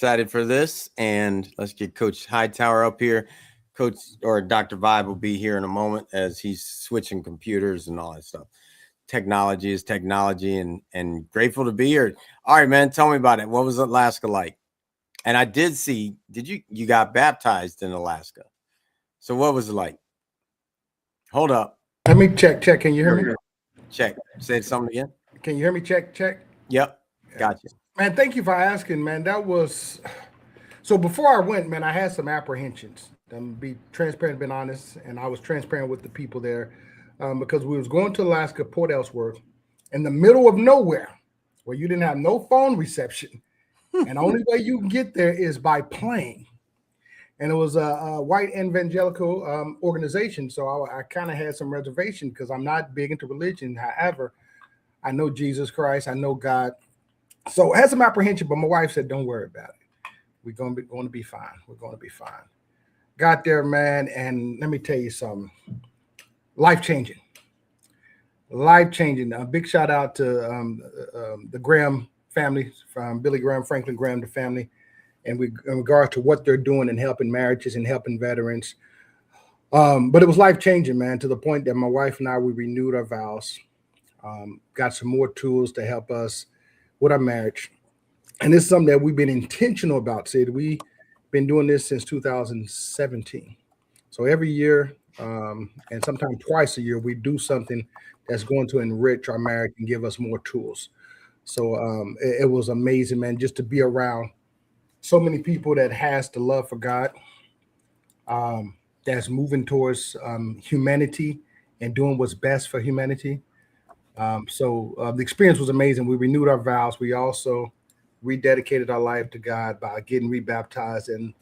excited for this, and let's get Coach Hightower up here. Coach or Dr. Vibe will be here in a moment as he's switching computers and all that stuff. Technology is technology, and grateful to be here. All right, man, tell me about it. What was Alaska like? And I did see, you got baptized in Alaska. So what was it like? Hold up. Let me check. Can you hear me? Check. Say something again. Can you hear me? Check. Yep. Gotcha. Man, thank you for asking, man. That was so before I went, man, I had some apprehensions. I'm be transparent, been honest, and I was transparent with the people there because we was going to Alaska, Port Ellsworth, in the middle of nowhere, where you didn't have no phone reception, and the only way you can get there is by plane. And it was a white evangelical organization, so I kind of had some reservation because I'm not big into religion. However, I know Jesus Christ, I know God, so I had some apprehension. But my wife said, "Don't worry about it. We're going to be fine. We're going to be fine." Got there, man, and let me tell you something. Life changing. A big shout out to the Graham family, from Billy Graham, Franklin Graham, the family. And in regard to what they're doing and helping marriages and helping veterans. But it was life-changing, man, to the point that my wife and I, we renewed our vows, got some more tools to help us with our marriage. And this is something that we've been intentional about, Sid. We've been doing this since 2017. So every year, and sometimes twice a year, we do something that's going to enrich our marriage and give us more tools. So it was amazing, man, just to be around so many people that has the love for God, that's moving towards humanity and doing what's best for humanity. So the experience was amazing. We renewed our vows. We also rededicated our life to God by getting rebaptized in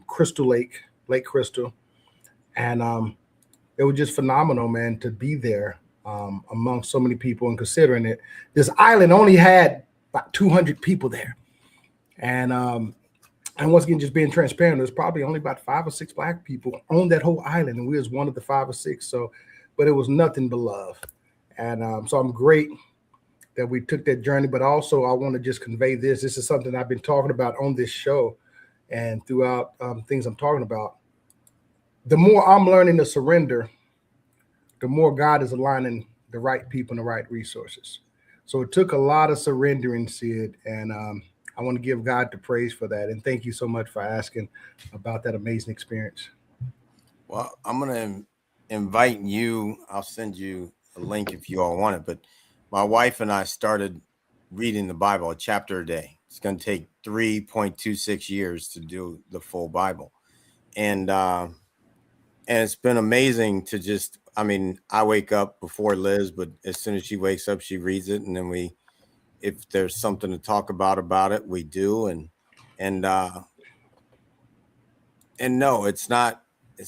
Crystal Lake Crystal. And it was just phenomenal, man, to be there among so many people. And considering it, this island only had about 200 people there. And once again, just being transparent, there's probably only about 5 or 6 Black people on that whole island, and we was one of the 5 or 6. So, but it was nothing but love, and so I'm great that we took that journey. But also, I want to just convey this. This is something I've been talking about on this show, and throughout things I'm talking about. The more I'm learning to surrender, the more God is aligning the right people and the right resources. So it took a lot of surrendering, Sid, and I want to give God the praise for that. And thank you so much for asking about that amazing experience. Well, I'm going to invite you. I'll send you a link if you all want it. But my wife and I started reading the Bible a chapter a day. It's going to take 3.26 years to do the full Bible. And it's been amazing to just, I mean, I wake up before Liz, but as soon as she wakes up, she reads it. And then if there's something to talk about it, we do. And no, it's not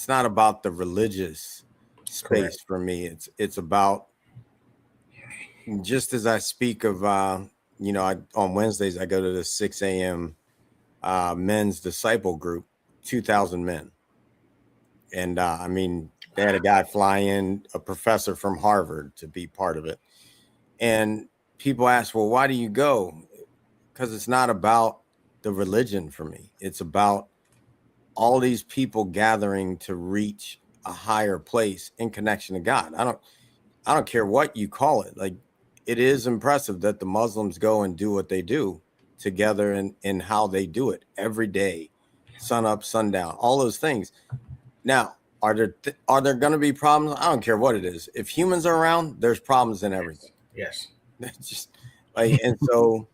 about the religious space. Correct. For me. It's about, just as I speak of, on Wednesdays, I go to the 6 a.m. Men's disciple group, 2,000 men. And I mean, they had a guy fly in, a professor from Harvard, to be part of it. And people ask, well, why do you go? Because it's not about the religion for me. It's about all these people gathering to reach a higher place in connection to God. I don't care what you call it. Like, it is impressive that the Muslims go and do what they do together in how they do it every day, sun up, sundown, all those things. Now, are there going to be problems? I don't care what it is. If humans are around, there's problems in everything. Yes. Just like, and so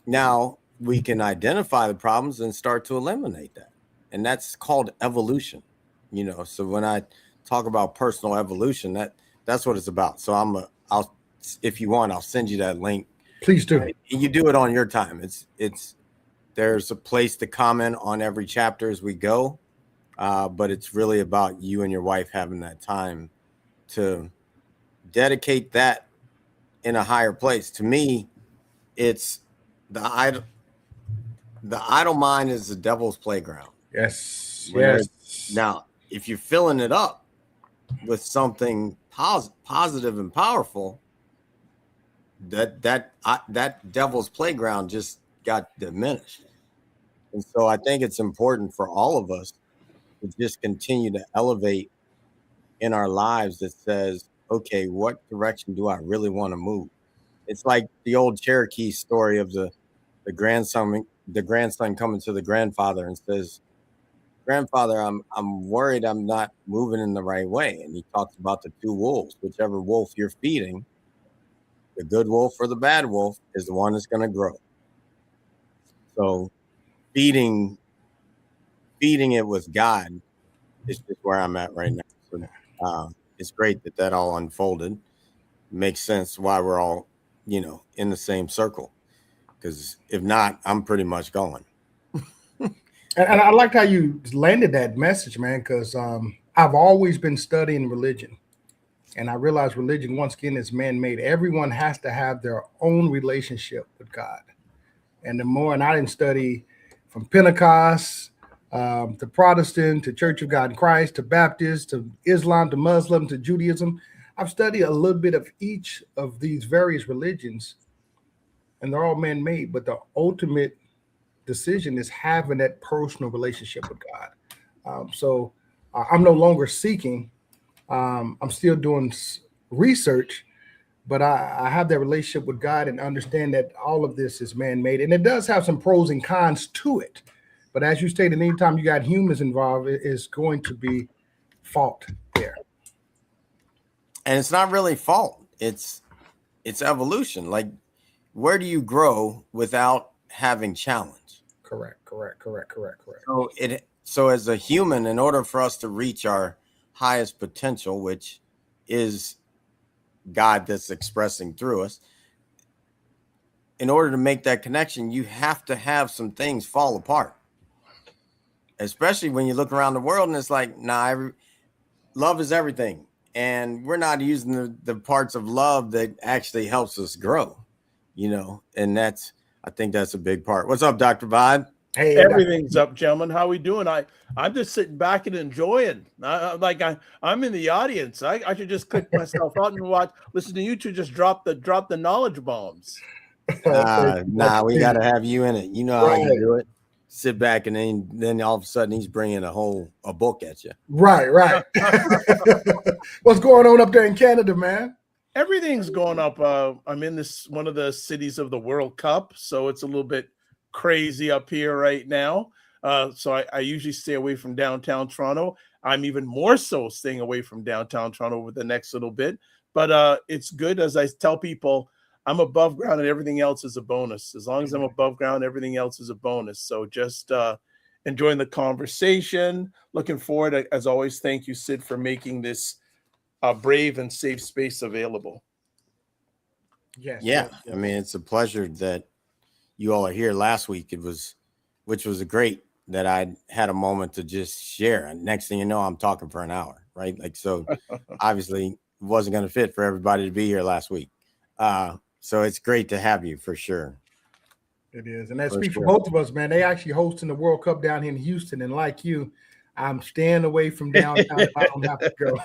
now we can identify the problems and start to eliminate that. And that's called evolution, So when I talk about personal evolution, that's what it's about. So if you want, I'll send you that link. Please do. You do it on your time. There's a place to comment on every chapter as we go. But it's really about you and your wife having that time to dedicate that in a higher place. To me, it's the idle mind is the devil's playground. Yes. Now, if you're filling it up with something positive and powerful, that devil's playground just got diminished. And so I think it's important for all of us to just continue to elevate in our lives that says, okay, what direction do I really want to move? It's like the old Cherokee story of the grandson coming to the grandfather and says, "Grandfather, I'm worried I'm not moving in the right way." And he talks about the two wolves. Whichever wolf you're feeding, the good wolf or the bad wolf, is the one that's going to grow. So feeding feeding it with God is just where I'm at right now. So it's great that that all unfolded. Makes sense why we're all, in the same circle. Because if not, I'm pretty much gone. And I liked how you landed that message, man, because I've always been studying religion. And I realize religion, once again, is man made. Everyone has to have their own relationship with God. And the more, and I didn't study from Pentecost to Protestant to Church of God in Christ to Baptist to Islam to Muslim to Judaism. I've studied a little bit of each of these various religions, and they're all man made. But the ultimate decision is having that personal relationship with God. So I'm no longer seeking. I'm still doing research, but I have that relationship with God and understand that all of this is man-made, and it does have some pros and cons to it. But as you stated, anytime you got humans involved, it is going to be fault there. And it's not really fault. It's evolution. Like, where do you grow without having challenge? Correct. So as a human, in order for us to reach our highest potential, which is God that's expressing through us, in order to make that connection, you have to have some things fall apart. Especially when you look around the world and it's like, nah, love is everything. And we're not using the parts of love that actually helps us grow, and I think that's a big part. What's up, Dr. Bod? Hey, Everything's up, gentlemen. How we doing? I'm just sitting back and enjoying. I'm in the audience. I should just click myself out and listen to you two just drop the knowledge bombs. Nah, we got to have you in it. You know how you do it. Sit back and then all of a sudden he's bringing a book at you. Right. What's going on up there in Canada, man? Everything's going up. I'm in one of the cities of the World Cup, so it's a little bit crazy up here right now. So I usually stay away from downtown Toronto. I'm even more so staying away from downtown Toronto over the next little bit. But it's good, as I tell people, I'm above ground and everything else is a bonus. As long as I'm above ground, everything else is a bonus. So just enjoying the conversation. Looking forward. As always, thank you, Sid, for making this brave and safe space available. Yes. I mean, it's a pleasure that you all are here. Last week which was great that I had a moment to just share. And next thing you know, I'm talking for an hour, right? Like, so obviously it wasn't going to fit for everybody to be here last week. So it's great to have you for sure. It is. And that speaks for both of us, man. They actually hosting the World Cup down here in Houston. And like you, I'm staying away from downtown if I don't have to go.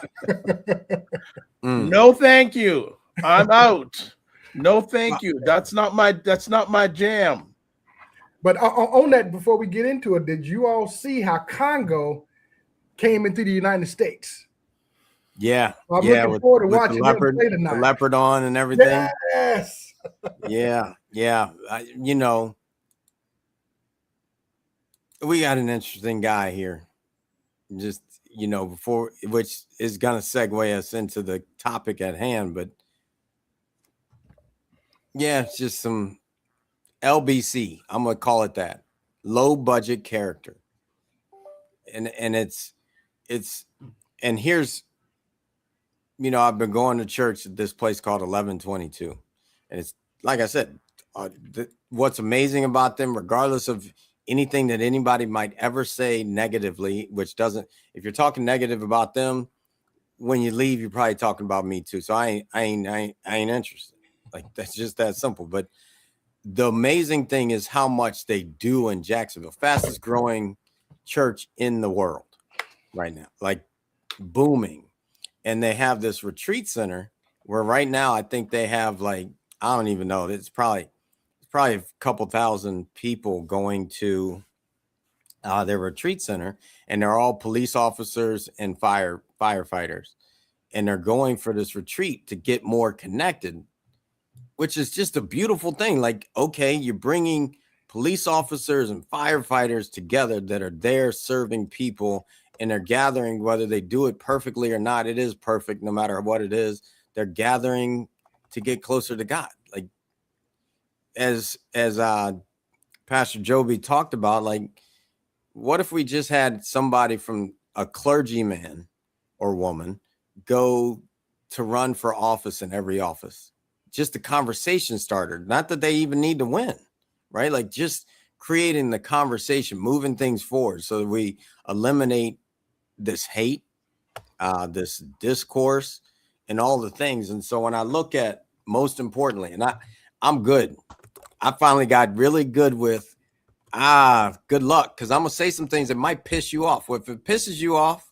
No, thank you. I'm out. No, thank you. That's not my jam. But on that, before we get into it, did you all see how Congo came into the United States? Yeah. I'm looking forward to watching them play tonight. The leopard on and everything. Yes. Yeah. We got an interesting guy here. Just, before, which is going to segue us into the topic at hand. But yeah, it's just some LBC. I'm going to call it that. Low budget character. And it's, and here's, I've been going to church at this place called 1122. And it's, like I said, what's amazing about them, regardless of anything that anybody might ever say negatively, which doesn't, if you're talking negative about them, when you leave, you're probably talking about me too. So I ain't interested. Like, that's just that simple. But the amazing thing is how much they do in Jacksonville. Fastest growing church in the world right now, like booming. And they have this retreat center where right now I think they have, like, I don't even know. It's probably a couple thousand people going to their retreat center, and they're all police officers and firefighters, and they're going for this retreat to get more connected, which is just a beautiful thing. Like, okay, you're bringing police officers and firefighters together that are there serving people, and they're gathering, whether they do it perfectly or not. It is perfect no matter what it is. They're gathering to get closer to God. Like, as Pastor Joby talked about, like, what if we just had somebody from a clergyman or woman go to run for office in every office? Just a conversation starter. Not that they even need to win, right? Like, just creating the conversation, moving things forward so that we eliminate this hate, this discourse, and all the things. And so when I look at, most importantly, and I'm good. I finally got really good with, good luck, because I'm going to say some things that might piss you off. Well, if it pisses you off,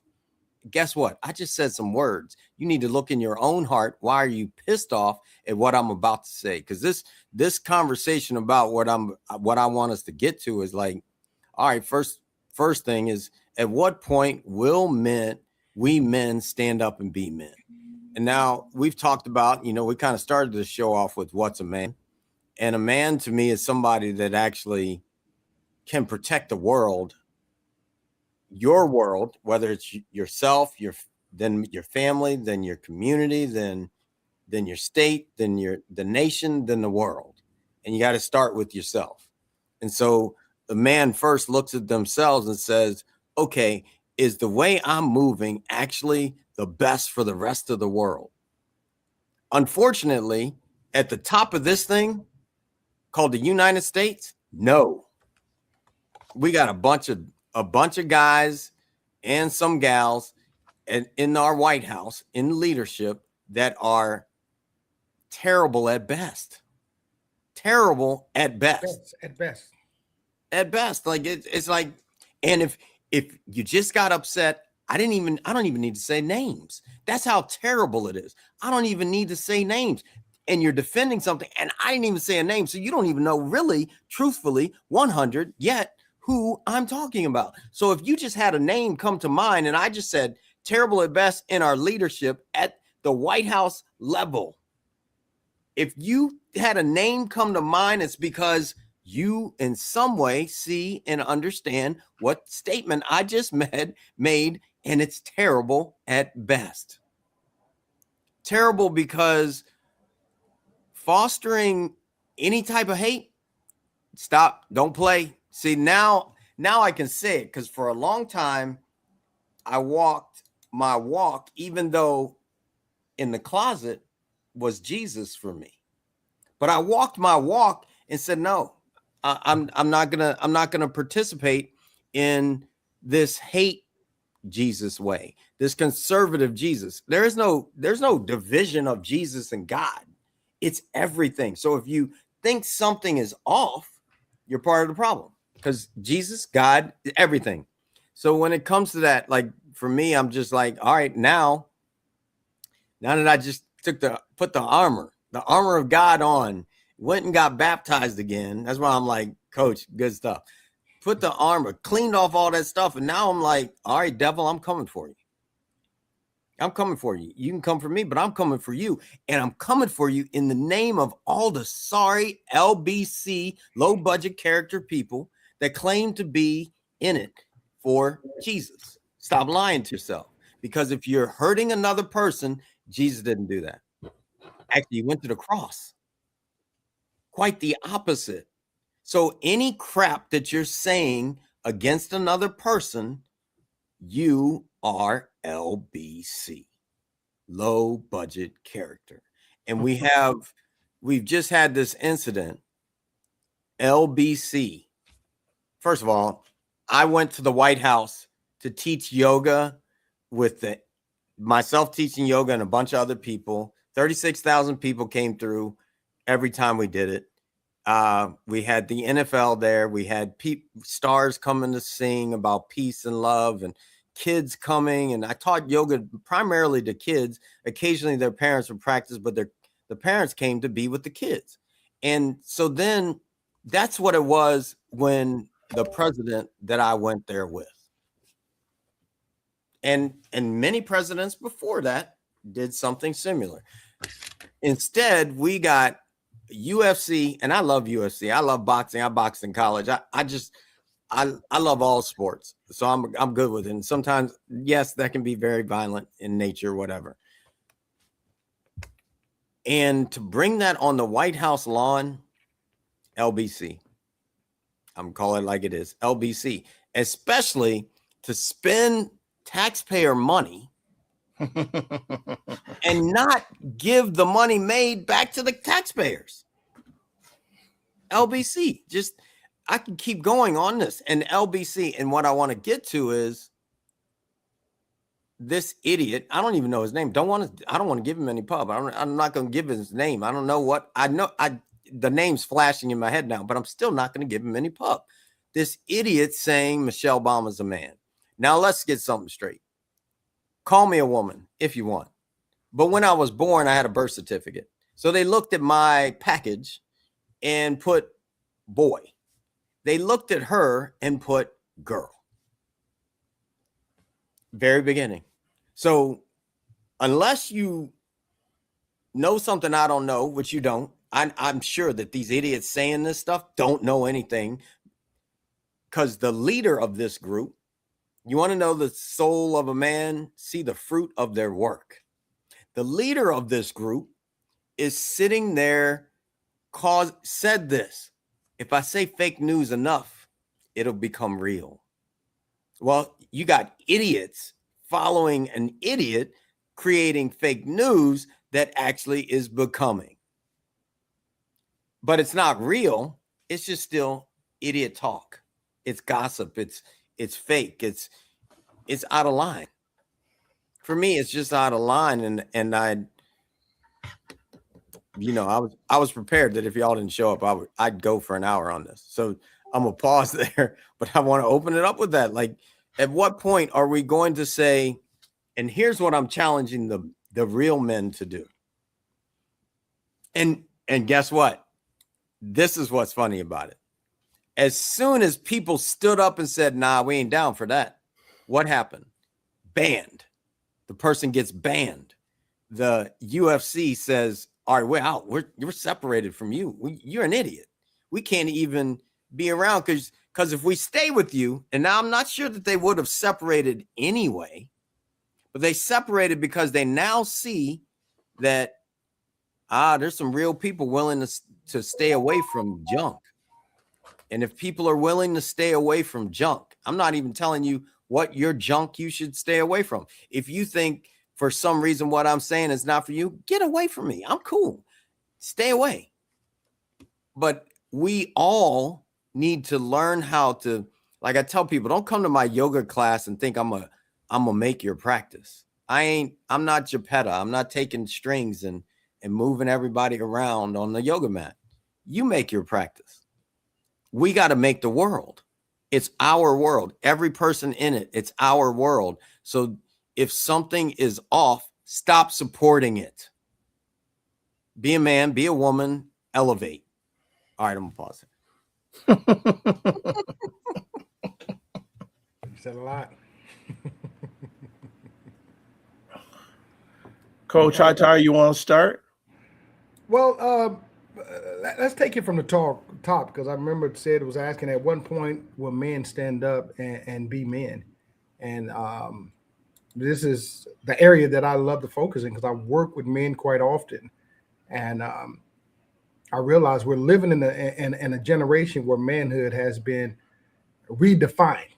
guess what? I just said some words. You need to look in your own heart. Why are you pissed off at what I'm about to say? Because this conversation about what I want us to get to is like, all right, first thing is, at what point will we men stand up and be men? And now we've talked about, we kind of started the show off with what's a man. And a man to me is somebody that actually can protect the world, your world, whether it's yourself, then your family, then your community, then your state, then the nation, then the world. And you got to start with yourself. And so the man first looks at themselves and says, okay, is the way I'm moving actually the best for the rest of the world? Unfortunately, at the top of this thing called the United States, no. We got a bunch of guys and some gals in our White House in leadership that are terrible at best. Terrible at best. At best. Like, it's like, and if you just got upset, I don't even need to say names. That's how terrible it is. I don't even need to say names. And you're defending something, and I didn't even say a name. So you don't even know really, truthfully, 100 yet who I'm talking about. So if you just had a name come to mind, and I just said terrible at best in our leadership at the White House level, if you had a name come to mind, it's because you in some way see and understand what statement I just made, and it's terrible at best. Terrible because fostering any type of hate, stop, don't play. See, now I can say it, because for a long time, I walked my walk, even though in the closet was Jesus for me. But I walked my walk and said, no, I'm not gonna participate in this hate Jesus way, this conservative Jesus. There's no division of Jesus and God. It's everything. So if you think something is off, you're part of the problem, because Jesus, God, everything. So when it comes to that, like for me, I'm just like, all right, now that I just put the armor of God on, went and got baptized again. That's why I'm like, Coach, good stuff. Put the armor, cleaned off all that stuff. And now I'm like, all right, devil, I'm coming for you. I'm coming for you. You can come for me, but I'm coming for you. And I'm coming for you in the name of all the sorry LBC, low budget character people that claim to be in it for Jesus. Stop lying to yourself. Because if you're hurting another person, Jesus didn't do that. Actually, he went to the cross. Quite the opposite. So any crap that you're saying against another person, you are LBC, low budget character. And we've just had this incident. LBC. First of all, I went to the White House to teach yoga with myself teaching yoga and a bunch of other people. 36,000 people came through every time we did it. We had the NFL there. We had stars coming to sing about peace and love, and kids coming. And I taught yoga primarily to kids. Occasionally their parents would practice, but the parents came to be with the kids. And so then that's what it was when the president that I went there with. And many presidents before that did something similar. Instead, we got UFC, and I love UFC. I love boxing. I boxed in college. I love all sports, so I'm good with it. And sometimes, yes, that can be very violent in nature, whatever. And to bring that on the White House lawn, LBC. I'm calling it like it is, LBC, especially to spend taxpayer money and not give the money made back to the taxpayers. LBC, just I can keep going on this. And LBC, and what I want to get to is this idiot. I don't even know his name. I don't want to give him any pub. I'm not going to give his name. I don't know what I know. The name's flashing in my head now, but I'm still not going to give him any pub. This idiot saying Michelle Obama's a man. Now let's get something straight. Call me a woman if you want. But when I was born, I had a birth certificate. So they looked at my package and put boy. They looked at her and put girl. Very beginning. So unless you know something I don't know, which you don't, I'm sure that these idiots saying this stuff don't know anything, because the leader of this group, you want to know the soul of a man, see the fruit of their work. The leader of this group is sitting there, said this: if I say fake news enough, it'll become real. Well, you got idiots following an idiot creating fake news that actually is becoming. But it's not real. It's just still idiot talk. It's gossip. It's fake. It's out of line. For me, it's just out of line. And I was prepared that if y'all didn't show up, I'd go for an hour on this. So I'm gonna pause there, but I want to open it up with that. Like, at what point are we going to say, and here's what I'm challenging the real men to do. And guess what? This is what's funny about it. As soon as people stood up and said, nah, we ain't down for that, what happened? Banned. The person gets banned. The UFC says, all right, we're out. You're separated from you. You're an idiot. We can't even be around because if we stay with you, and now I'm not sure that they would have separated anyway, but they separated because they now see that there's some real people willing to stay away from junk. And if people are willing to stay away from junk, I'm not even telling you what your junk you should stay away from. If you think for some reason what I'm saying is not for you, get away from me. I'm cool. Stay away. But we all need to learn how to, like I tell people, don't come to my yoga class and think I'm gonna make your practice. I'm not Geppetto. I'm not taking strings and moving everybody around on the yoga mat. You make your practice. We got to make the world. It's our world. Every person in it, it's our world. So if something is off, stop supporting it. Be a man, be a woman, elevate. All right, I'm gonna pause it. You said a lot. Coach Hightower, you want to start? Well, let's take it from the top because I remember it was asking at one point, will men stand up and be men? And this is the area that I love to focus in because I work with men quite often. And I realize we're living in a generation where manhood has been redefined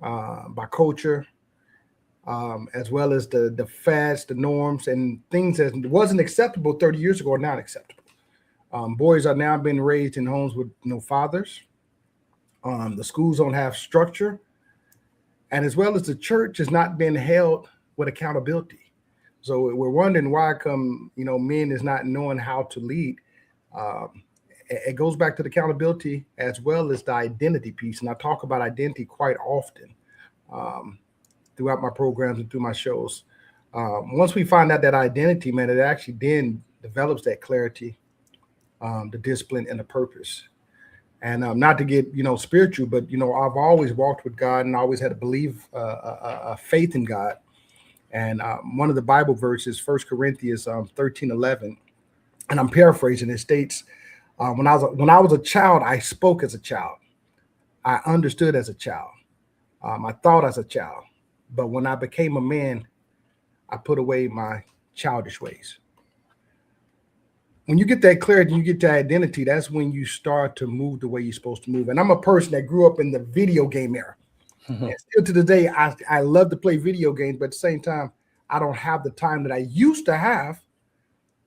by culture, as well as the fads, the norms, and things that wasn't acceptable 30 years ago are not acceptable. Boys are now being raised in homes with no fathers. The schools don't have structure. And as well as the church is not being held with accountability. So we're wondering why men is not knowing how to lead. It goes back to the accountability as well as the identity piece. And I talk about identity quite often throughout my programs and through my shows. Once we find out that identity, man, it actually then develops that clarity, the discipline, and the purpose. And not to get spiritual, but I've always walked with God and always had a a faith in God. And one of the Bible verses, 1 Corinthians 13:11, and I'm paraphrasing, it states, when I was a child, I spoke as a child, I understood as a child, I thought as a child, but when I became a man, I put away my childish ways. When you get that clarity, you get that identity, that's when you start to move the way you're supposed to move. And I'm a person that grew up in the video game era. And still to this day, I love to play video games, but at the same time, I don't have the time that I used to have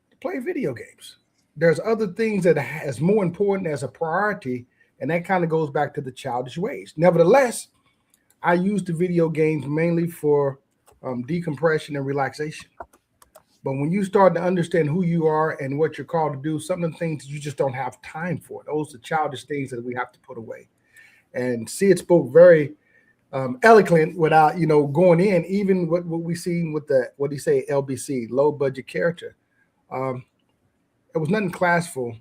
to play video games. There's other things that is more important as a priority, and that kind of goes back to the childish ways. Nevertheless, I use the video games mainly for decompression and relaxation. But when you start to understand who you are and what you're called to do, some of the things you just don't have time for. Those are childish things that we have to put away. And Sid spoke very eloquent without, going in, even what we seen with what do you say, LBC, low budget character. There was nothing classful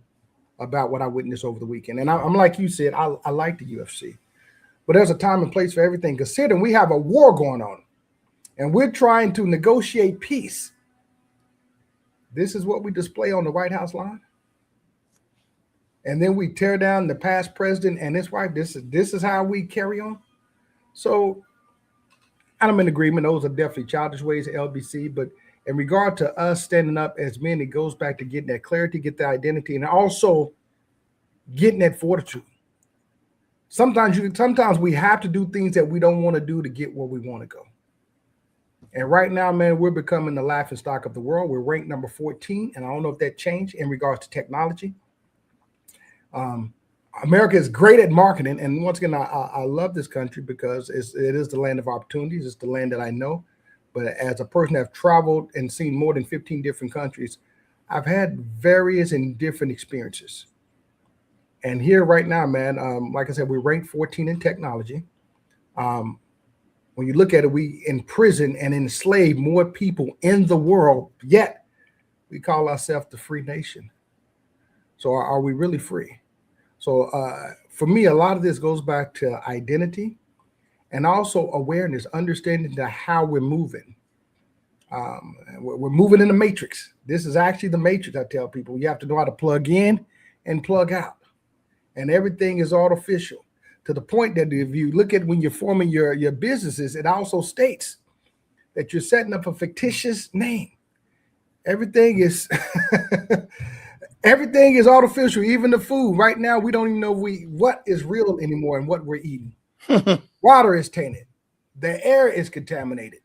about what I witnessed over the weekend. And I'm like you said, I like the UFC. But there's a time and place for everything. Considering we have a war going on and we're trying to negotiate peace. This is what we display on the White House lawn. And then we tear down the past president and his wife. This is how we carry on. So I'm in agreement. Those are definitely childish ways of LBC. But in regard to us standing up as men, it goes back to getting that clarity, get that identity, and also getting that fortitude. Sometimes we have to do things that we don't want to do to get where we want to go. And right now, man, we're becoming the laughing stock of the world. We're ranked number 14, and I don't know if that changed in regards to technology. America is great at marketing, and once again, I love this country because it is the land of opportunities. It's the land that I know. But as a person that have traveled and seen more than 15 different countries, I've had various and different experiences. And here right now, man, like I said, we're ranked 14 in technology. When you look at it, we imprison and enslave more people in the world, yet we call ourselves the free nation. So are we really free? So for me, a lot of this goes back to identity and also awareness, understanding how we're moving. We're moving in the matrix. This is actually the matrix, I tell people. You have to know how to plug in and plug out. And everything is artificial. To the point that if you look at when you're forming your businesses, it also states that you're setting up a fictitious name. Everything is everything is artificial, even the food. Right now, we don't even know what is real anymore and what we're eating. Water is tainted. The air is contaminated.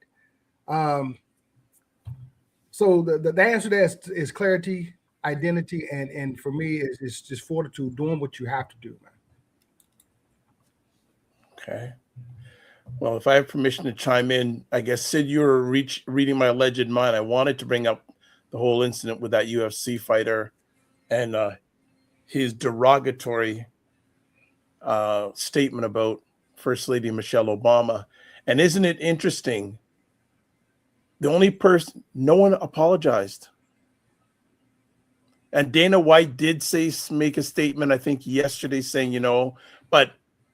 So the answer to that is clarity, identity, and for me, it's just fortitude, doing what you have to do, man. Okay. Well, if I have permission to chime in, I guess, Sid, you were reading my alleged mind. I wanted to bring up the whole incident with that UFC fighter and his derogatory statement about First Lady Michelle Obama. And isn't it interesting? The only person, no one apologized. And Dana White did make a statement, I think yesterday, saying, but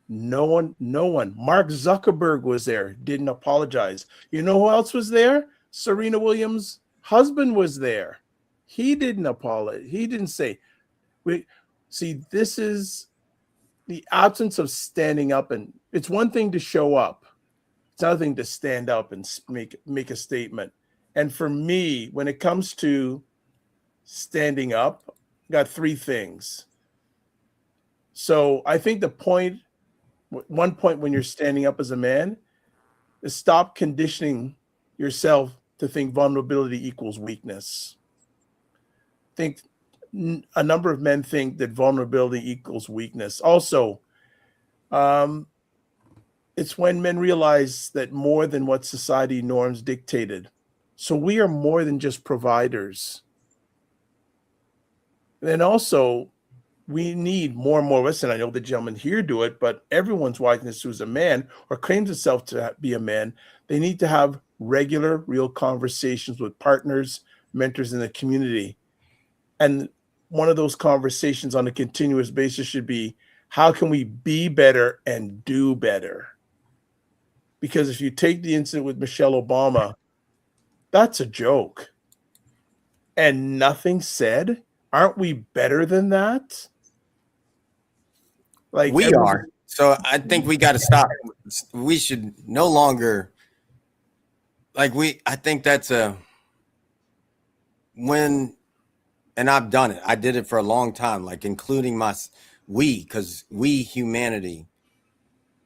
no one. Mark Zuckerberg was there, didn't apologize. You know who else was there? Serena Williams' husband was there. He didn't apologize. He didn't say. See, this is the absence of standing up. And it's one thing to show up. It's another thing to stand up and make a statement. And for me, when it comes to standing up, I got three things. So I think one point when you're standing up as a man is stop conditioning yourself to think vulnerability equals weakness. I think a number of men think that vulnerability equals weakness. Also, it's when men realize that more than what society norms dictated. So we are more than just providers. And also, we need more and more. Listen, I know the gentlemen here do it, but everyone's watching this who's a man or claims himself to be a man. They need to have regular, real conversations with partners, mentors in the community. And one of those conversations on a continuous basis should be, How can we be better and do better? Because if you take the incident with Michelle Obama, that's a joke. And nothing said. Aren't we better than that? Like We are. So I think we got to stop. We should no longer I think that's and I've done it. I did it for a long time, like including because we humanity,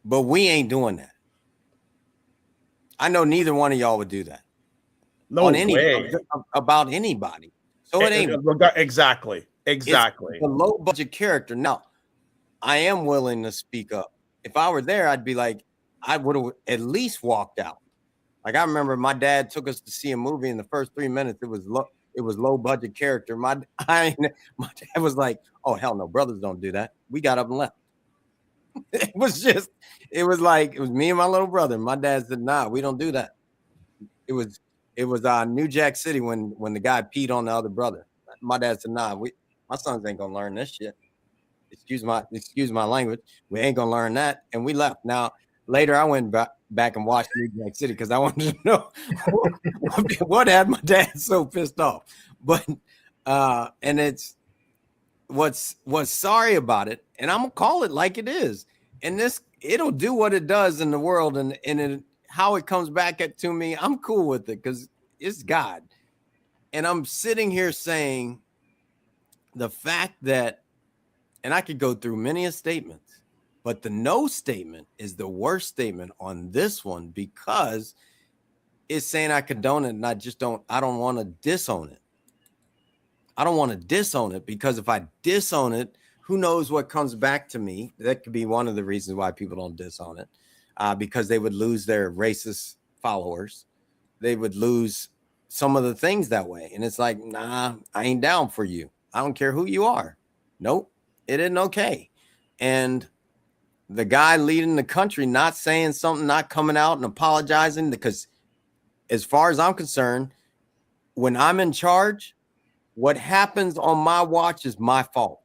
but we ain't doing that. I know neither one of y'all would do that. no way. About anybody. So it ain't exactly. It's a low budget character. Now, I am willing to speak up. If I were there, I'd be like, I would have at least walked out. Like I remember my dad took us to see a movie. In the first 3 minutes, it was low budget character. My dad was like, "Oh hell no, brothers don't do that." We got up and left. It was me and my little brother. My dad said, "Nah, we don't do that." It was New Jack City when the guy peed on the other brother. My dad said, "Nah, my sons ain't gonna learn this shit." Excuse my language. We ain't gonna learn that, and we left. Now later, I went back and watched New Jack City because I wanted to know what had my dad so pissed off. But and it's what's sorry about it, and I'm gonna call it like it is. And it'll do what it does in the world, and how it comes back to me. I'm cool with it because it's God, and I'm sitting here saying the fact that. And I could go through many statements, but the no statement is the worst statement on this one because it's saying I condone it, and I don't want to disown it. I don't want to disown it because if I disown it, who knows what comes back to me? That could be one of the reasons why people don't disown it, because they would lose their racist followers. They would lose some of the things that way. And it's like, nah, I ain't down for you. I don't care who you are. Nope. It isn't okay. And the guy leading the country not saying something, not coming out and apologizing, because as far as I'm concerned, when I'm in charge, what happens on my watch is my fault.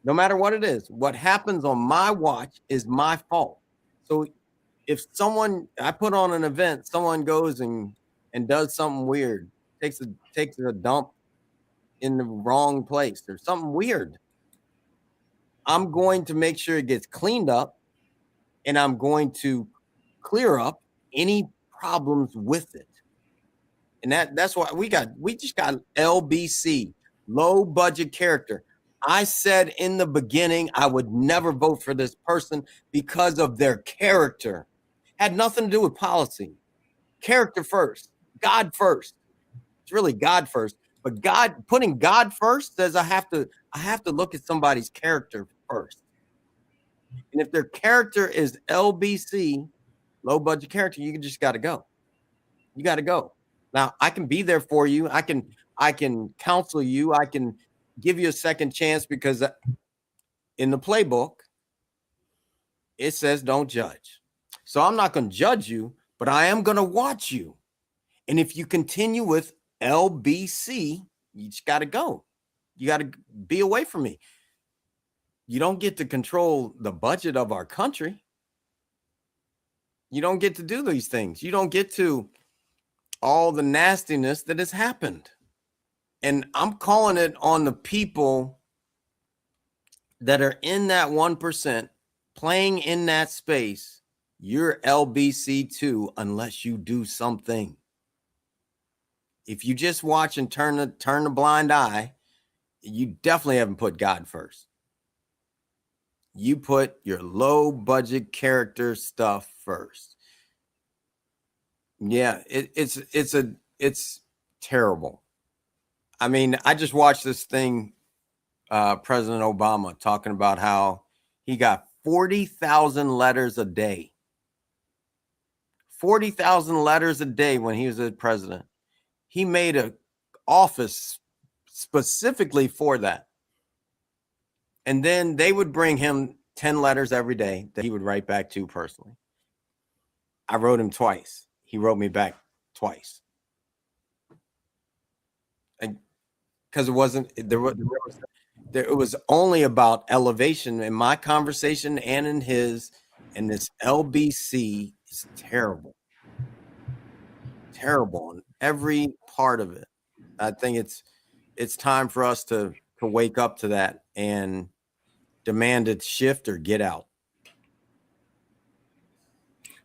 No matter what it is, what happens on my watch is my fault. So if I put on an event, someone goes and does something weird, takes a dump in the wrong place or something weird, I'm going to make sure it gets cleaned up, and I'm going to clear up any problems with it. And that's why we just got LBC, low budget character. I said in the beginning I would never vote for this person because of their character. Had nothing to do with policy. Character first, God first. It's really God first. But putting God first says I have to look at somebody's character first. And if their character is LBC, low budget character, you just got to go. You got to go. Now, I can be there for you. I can counsel you. I can give you a second chance because in the playbook, it says don't judge. So I'm not going to judge you, but I am going to watch you. And if you continue with LBC, you just got to go. You got to be away from me. You don't get to control the budget of our country. You don't get to do these things. You don't get to all the nastiness that has happened. And I'm calling it on the people that are in that 1%, playing in that space. You're LBC too, unless you do something. If you just watch and turn the blind eye, you definitely haven't put God first. You put your low budget character stuff first. Yeah, it's terrible. I mean, I just watched this thing, President Obama talking about how he got 40,000 letters a day. 40,000 letters a day when he was a president. He made an office specifically for that. And then they would bring him 10 letters every day that he would write back to personally. I wrote him twice. He wrote me back twice. Because it wasn't, it was only about elevation in my conversation and in his, and this LBC is terrible. Terrible on every part of it. I think it's time for us to wake up to that and demand it shift or get out.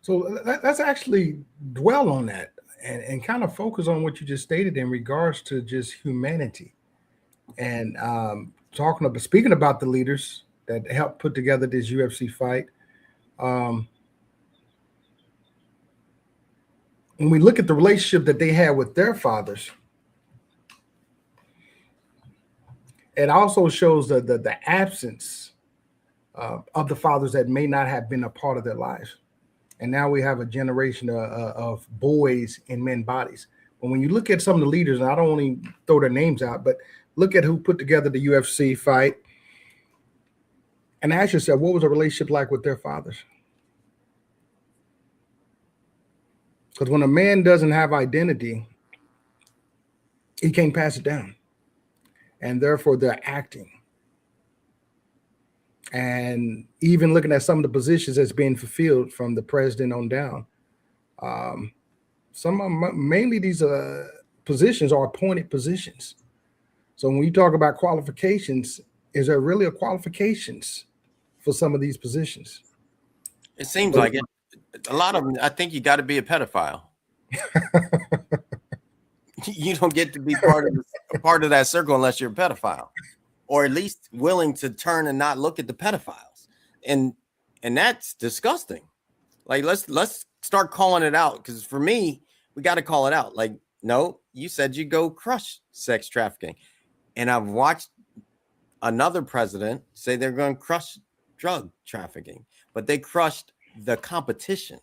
So let's actually dwell on that and kind of focus on what you just stated in regards to just humanity. And speaking about the leaders that helped put together this UFC fight, when we look at the relationship that they had with their fathers, it also shows the absence of the fathers that may not have been a part of their lives. And now we have a generation of boys in men bodies. But when you look at some of the leaders, and I don't only throw their names out, but look at who put together the UFC fight and ask yourself, what was the relationship like with their fathers? Because when a man doesn't have identity, he can't pass it down. And therefore, they're acting. And even looking at some of the positions that's being fulfilled from the president on down, mainly these positions are appointed positions. So when you talk about qualifications, is there really a qualifications for some of these positions? It seems like it. A lot of them, I think you got to be a pedophile. You don't get to be part of that circle unless you're a pedophile, or at least willing to turn and not look at the pedophiles. And that's disgusting. Like, let's start calling it out, because for me, we got to call it out. Like, no, you said you go crush sex trafficking. And I've watched another president say they're going to crush drug trafficking, but they crushed the competition.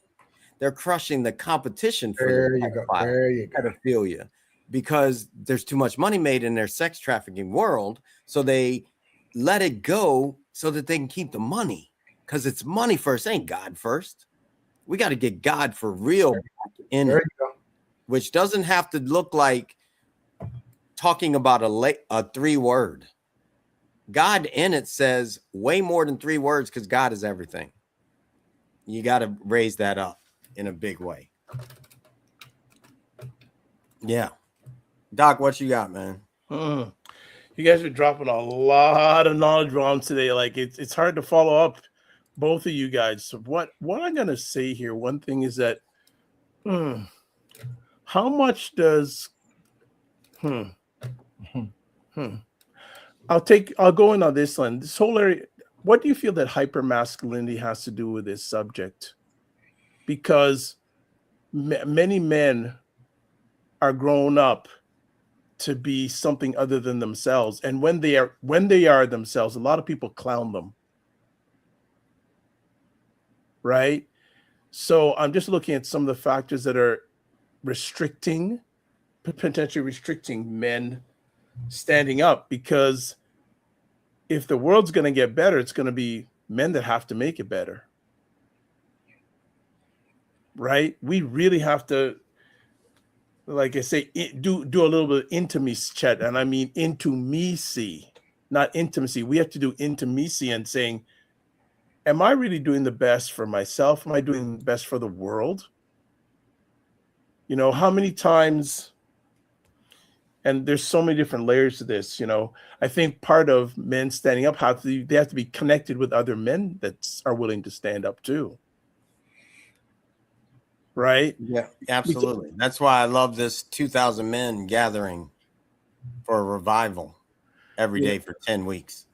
They're crushing the competition for pedophilia, because there's too much money made in their sex trafficking world. So they let it go so that they can keep the money, because it's money first, ain't God first. We got to get God for real in it, which doesn't have to look like talking about a 3-word. God in it says way more than 3 words, because God is everything. You got to raise that up in a big way. Yeah. Doc, what you got, man? You guys are dropping a lot of knowledge bombs today. Like, it's hard to follow up, both of you guys. So what I'm going to say here, one thing is that how much does I'll go in on this one. This whole area, what do you feel that hypermasculinity has to do with this subject? Because many men are grown up to be something other than themselves, and when they are themselves, a lot of people clown them, right? So I'm just looking at some of the factors that are potentially restricting men standing up, because if the world's going to get better, it's going to be men that have to make it better, right? We really have to, like I say, do a little bit of intimacy, Chet, and I mean intimacy, not intimacy. We have to do intimacy and saying, am I really doing the best for myself? Am I doing the best for the world? You know, how many times, and there's so many different layers to this, you know, I think part of men standing up, they have to be connected with other men that are willing to stand up too. Right? Yeah, absolutely. That's why I love this 2,000 men gathering for a revival every day for 10 weeks.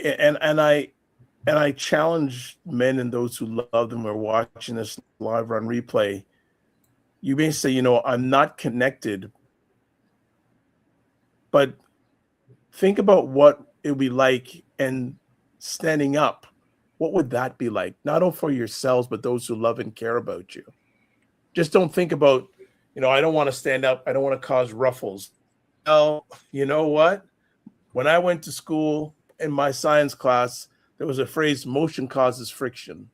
And I challenge men and those who love them or watching this live on replay. You may say, you know, I'm not connected, but think about what it would be like and standing up. What would that be like? Not only for yourselves, but those who love and care about you. Just don't think about, you know, I don't want to stand up. I don't want to cause ruffles. Oh, you know what? When I went to school in my science class, there was a phrase, motion causes friction.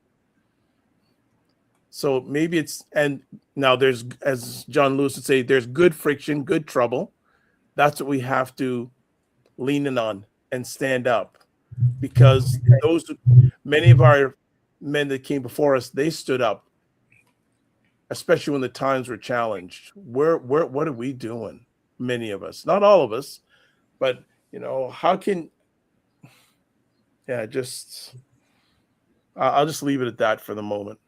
So maybe and now there's, as John Lewis would say, there's good friction, good trouble. That's what we have to lean in on and stand up, because many of our men that came before us, they stood up, especially when the times were challenged. What are we doing? Many of us, not all of us, but how can, I'll just leave it at that for the moment.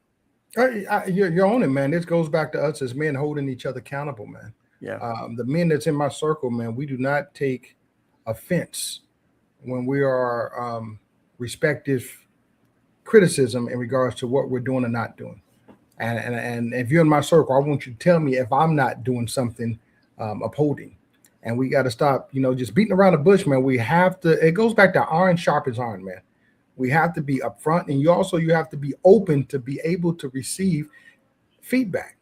You're on it, man. This goes back to us as men holding each other accountable, man. Yeah. The men that's in my circle, man, we do not take offense when we are respective criticism in regards to what we're doing or not doing. And if you're in my circle, I want you to tell me if I'm not doing something upholding. And we got to stop, just beating around the bush, man. We have to. It goes back to iron sharpens iron, man. We have to be upfront, and you have to be open to be able to receive feedback.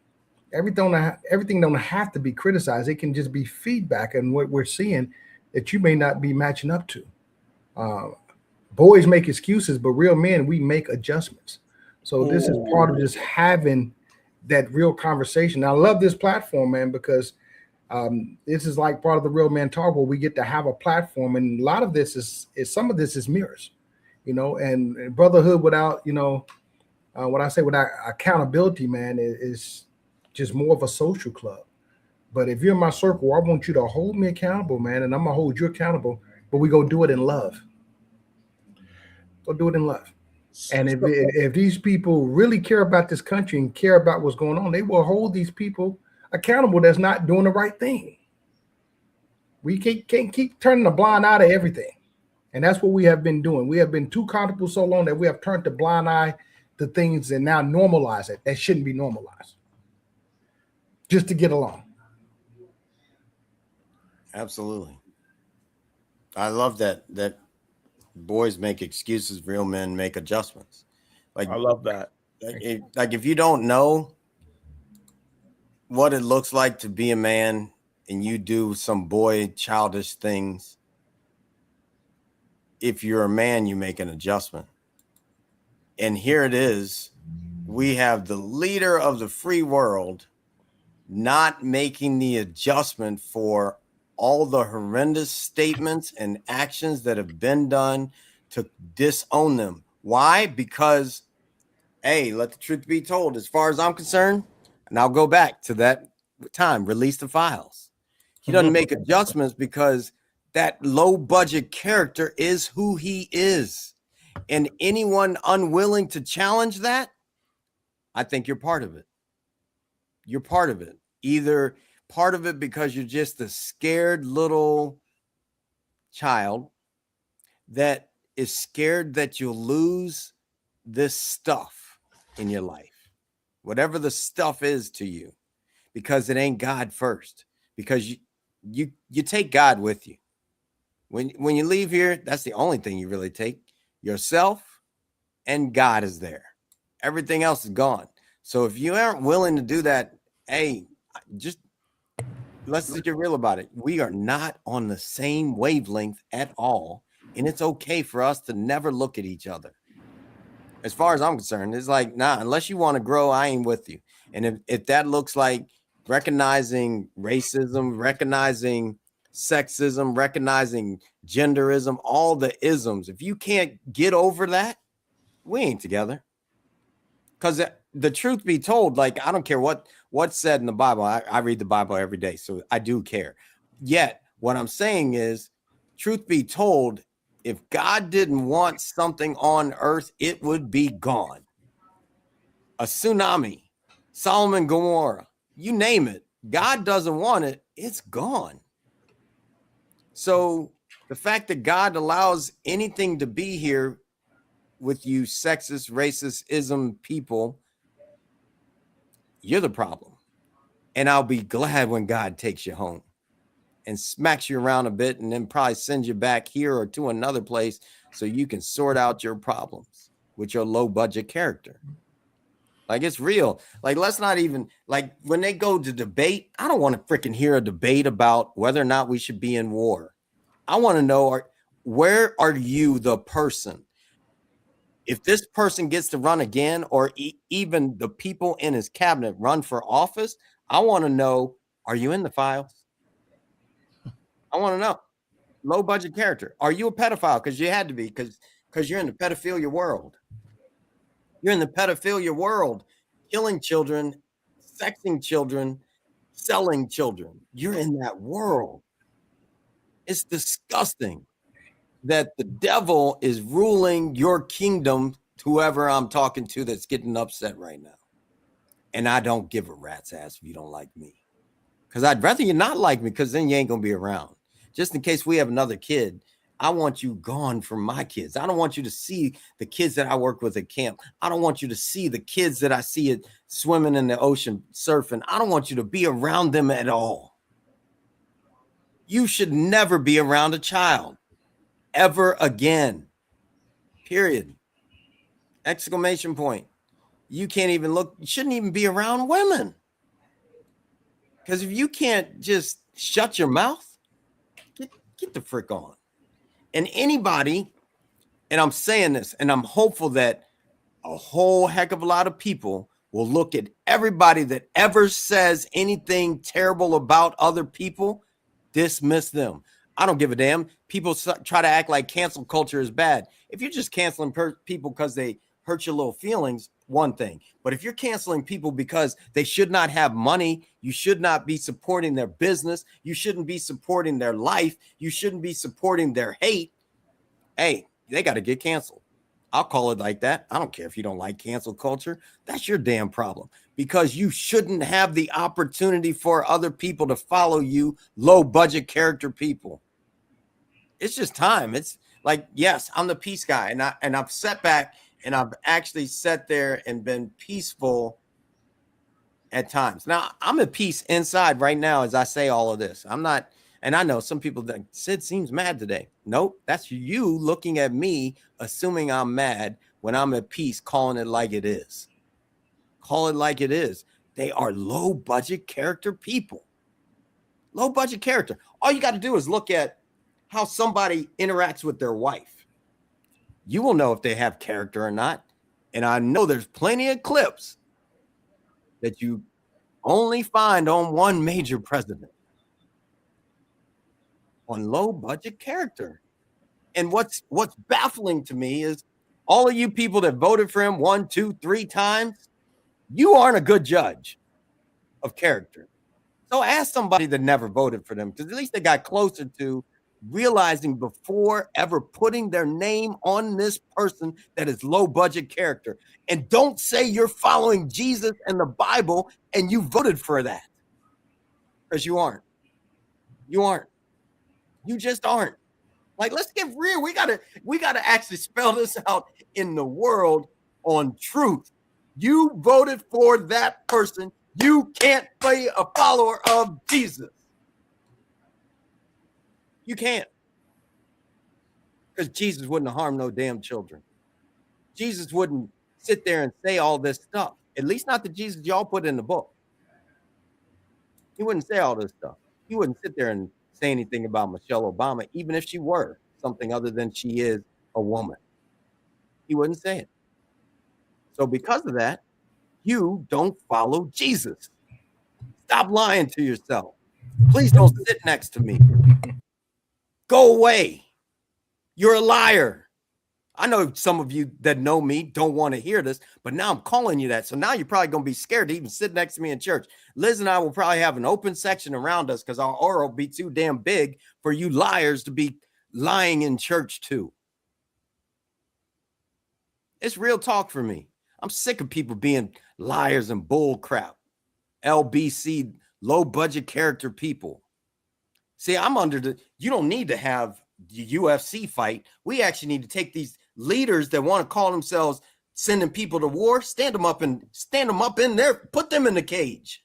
Everything don't have to be criticized. It can just be feedback, and what we're seeing that you may not be matching up to. Boys make excuses, but real men, we make adjustments. So this is part of just having that real conversation. Now, I love this platform, man, because this is like part of the Real Men Talk, where we get to have a platform, and a lot of this is some of this is mirrors, and brotherhood without, what I say without accountability, man, is just more of a social club. But if you're in my circle, I want you to hold me accountable, man, and I'm gonna hold you accountable, but we go do it in love. Go do it in love. And if these people really care about this country and care about what's going on, they will hold these people accountable that's not doing the right thing. We can't keep turning a blind eye to everything. And that's what we have been doing. We have been too comfortable so long that we have turned the blind eye to things and now normalize it. That shouldn't be normalized. Just to get along. Absolutely. I love that boys make excuses, real men make adjustments. Like, I love that. Like if you don't know what it looks like to be a man and you do some boy childish things, if you're a man, you make an adjustment. And here it is. We have the leader of the free world not making the adjustment for all the horrendous statements and actions that have been done to disown them. Why? Because, hey, let the truth be told, as far as I'm concerned, and I'll go back to that time, release the files. He doesn't make adjustments because that low budget character is who he is. And anyone unwilling to challenge that, I think you're part of it. You're part of it. Either part of it because you're just a scared little child that is scared that you'll lose this stuff in your life, whatever the stuff is to you, because it ain't God first, because you take God with you. When you leave here, that's the only thing you really take, yourself, and God is there. Everything else is gone. So if you aren't willing to do that, hey, just let's get real about it. We are not on the same wavelength at all. And it's okay for us to never look at each other. As far as I'm concerned, it's like, nah, unless you want to grow, I ain't with you. And if that looks like recognizing racism, recognizing sexism, recognizing genderism, all the isms, if you can't get over that, we ain't together. Because the truth be told, like, I don't care what's said in the Bible. I read the Bible every day, so I do care. Yet, what I'm saying is, truth be told, if God didn't want something on earth, it would be gone. A tsunami, Sodom and Gomorrah, you name it. God doesn't want it, it's gone. So the fact that God allows anything to be here with you sexist, racist, ism people, you're the problem. And I'll be glad when God takes you home and smacks you around a bit and then probably sends you back here or to another place so you can sort out your problems with your low budget character. Like, it's real. Like, let's not even, like, when they go to debate, I don't want to freaking hear a debate about whether or not we should be in war. I want to know, where are you the person? If this person gets to run again, or even the people in his cabinet run for office, I want to know, are you in the files? I want to know. Low budget character. Are you a pedophile? Because you had to be, because you're in the pedophilia world. You're in the pedophilia world, killing children, sexing children, selling children. You're in that world. It's disgusting that the devil is ruling your kingdom, whoever I'm talking to that's getting upset right now. And I don't give a rat's ass if you don't like me. Because I'd rather you not like me, because then you ain't going to be around. Just in case we have another kid, I want you gone from my kids. I don't want you to see the kids that I work with at camp. I don't want you to see the kids that I see it swimming in the ocean, surfing. I don't want you to be around them at all. You should never be around a child ever again. Period. Exclamation point. You can't even look, you shouldn't even be around women. Because if you can't just shut your mouth, get the frick on. And anybody, and I'm saying this, and I'm hopeful that a whole heck of a lot of people will look at everybody that ever says anything terrible about other people, dismiss them. I don't give a damn. People try to act like cancel culture is bad. If you're just canceling people because they hurt your little feelings, one thing. But if you're canceling people because they should not have money, you should not be supporting their business, you shouldn't be supporting their life, you shouldn't be supporting their hate, hey, they got to get canceled. I'll call it like that. I don't care if you don't like cancel culture. That's your damn problem, because you shouldn't have the opportunity for other people to follow you, low budget character people. It's just time. It's like, yes, I'm the peace guy, and I've sat back and I've actually sat there and been peaceful at times. Now, I'm at peace inside right now as I say all of this. I'm not, and I know some people that Sid seems mad today. Nope, that's you looking at me, assuming I'm mad when I'm at peace, calling it like it is. Call it like it is. They are low budget character people. Low budget character. All you got to do is look at how somebody interacts with their wife. You will know if they have character or not. And I know there's plenty of clips that you only find on one major president on low budget character. And what's baffling to me is all of you people that voted for him 1, 2, 3 times, you aren't a good judge of character. So ask somebody that never voted for them, because at least they got closer to realizing before ever putting their name on this person that is low budget character. And don't say you're following Jesus and the Bible and you voted for that, because you aren't. You aren't. You just aren't. Like, let's get real. We gotta actually spell this out in the world on truth. You voted for that person. You can't be a follower of Jesus. You can't. Because Jesus wouldn't harm no damn children. Jesus wouldn't sit there and say all this stuff. At least not the Jesus y'all put in the book. He wouldn't say all this stuff. He wouldn't sit there and say anything about Michelle Obama, even if she were something other than she is a woman. He wouldn't say it. So because of that, you don't follow Jesus. Stop lying to yourself. Please don't sit next to me. Go away. You're a liar. I know some of you that know me don't want to hear this, but now I'm calling you that. So now you're probably going to be scared to even sit next to me in church. Liz and I will probably have an open section around us because our aura will be too damn big for you liars to be lying in church too. It's real talk for me. I'm sick of people being liars and bull crap. LBC, low budget character people. See, I'm under you don't need to have the UFC fight. We actually need to take these leaders that want to call themselves sending people to war, stand them up in there, put them in the cage.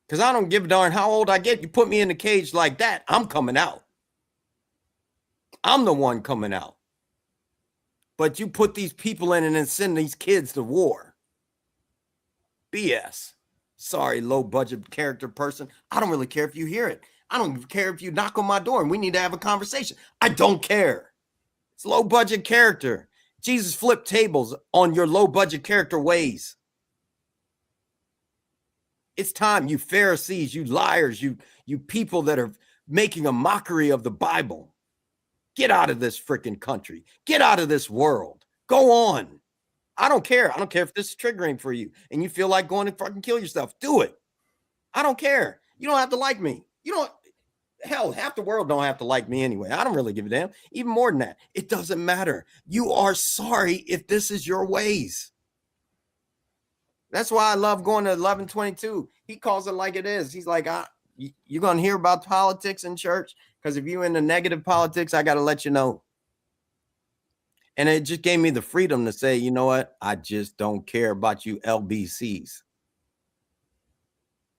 Because I don't give a darn how old I get. You put me in the cage like that, I'm coming out. I'm the one coming out. But you put these people in and then send these kids to war. BS. Sorry, low budget character person. I don't really care if you hear it. I don't care if you knock on my door and we need to have a conversation. I don't care. It's low budget character. Jesus flipped tables on your low budget character ways. It's time, you Pharisees, you liars, you people that are making a mockery of the Bible. Get out of this freaking country. Get out of this world. Go on. I don't care. I don't care if this is triggering for you and you feel like going to fucking kill yourself. Do it. I don't care. You don't have to like me. You don't. Hell, half the world don't have to like me anyway. I don't really give a damn. Even more than that, it doesn't matter. You are sorry if this is your ways. That's why I love going to 1122. He calls it like it is. He's like, you're going to hear about politics in church? Because if you're into negative politics, I got to let you know. And it just gave me the freedom to say, you know what? I just don't care about you LBCs